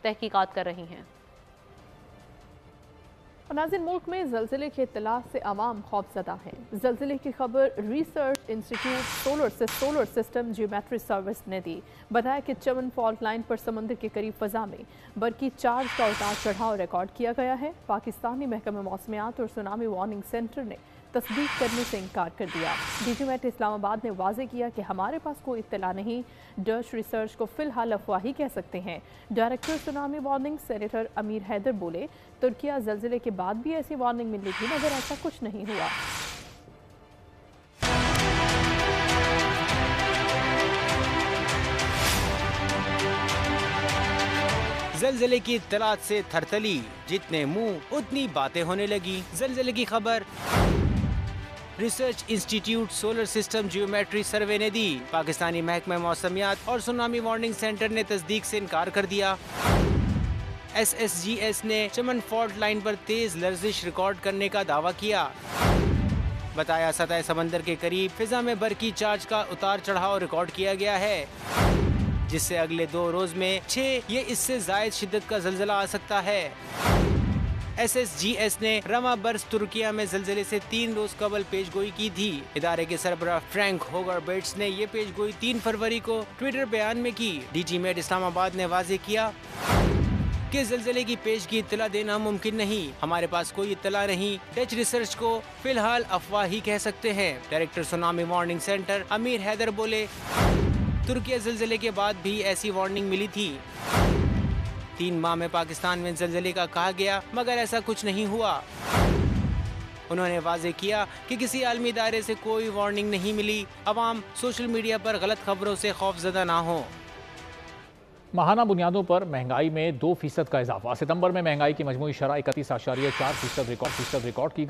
तहकीकात कर रही हैं। नाज़रीन, मुल्क में ज़लज़ले के इत्तला से अवाम खौफज़दा है। ज़लज़ले की खबर research institute solar system geometry service ने दी। बताया कि चमन फॉल्ट लाइन पर समंदर के करीब फ़ज़ा में बरकी चार्ज का उतार चढ़ाव रिकॉर्ड किया गया है। पाकिस्तानी महकमा मौसमियात और सुनामी वार्निंग सेंटर ने तस्दीक करने से इनकार कर दिया। डीजीमेट इस्लामाबाद ने वाजे किया कि हमारे पास कोई इत्तला नहीं, डच रिसर्च को फिलहाल अफवाही कह सकते हैं। डायरेक्टर सुनामी वार्निंग सेनेटर अमीर हैदर बोले, तुर्किया ज़लज़ले के बाद भी ऐसी वार्निंग मिली थी मगर ऐसा कुछ नहीं हुआ। ज़लज़ले की इत्तलात से थरथली, जितने मुंह उतनी बातें होने लगी। ज़लज़ले की खबर research institute solar system geometry survey ने दी। पाकिस्तानी महकमा मौसमियात और सुनामी वार्निंग सेंटर ने तस्दीक से इनकार कर दिया। SSGS ने चमन फॉल्ट लाइन पर तेज लर्जिश रिकॉर्ड करने का दावा किया। बताया सतह समंदर के करीब फिजा में बरकी चार्ज का उतार चढ़ाव रिकॉर्ड किया गया है, जिससे अगले 2 रोज में 6 या इससे जायद शिद्दत का ज़लज़ला आ सकता है। SSGS ने रमा बर्स तुर्किया में ज़लज़ले से 3 रोज कबल पेशगोई की थी। इदारे के सरबराह फ्रैंक होगर बेट्स ने ये पेशगोई 3 फरवरी को ट्विटर बयान में की। डीजीमेट इस्लामाबाद ने वाजे किया कि ज़लज़ले की पेशगी इत्तला देना मुमकिन नहीं, हमारे पास कोई इत्तला नहीं। डच रिसर्च को फिलहाल अफवाही कह सकते हैं। डायरेक्टर सुनामी वार्निंग सेंटर अमीर हैदर बोले, तुर्किया ज़लज़ले के बाद भी ऐसी वार्निंग मिली थी। 3 माह में पाकिस्तान में ज़लज़ले का कहा गया मगर ऐसा कुछ नहीं हुआ। उन्होंने वाजे किया कि किसी आलमी इदारे से कोई वार्निंग नहीं मिली। अवाम सोशल मीडिया पर गलत खबरों से खौफजदा ना हो। माहाना बुनियादों पर महंगाई में 2% का इजाफा। सितंबर में महंगाई की मजमूई शरह 31.4% रिकॉर्ड की गई।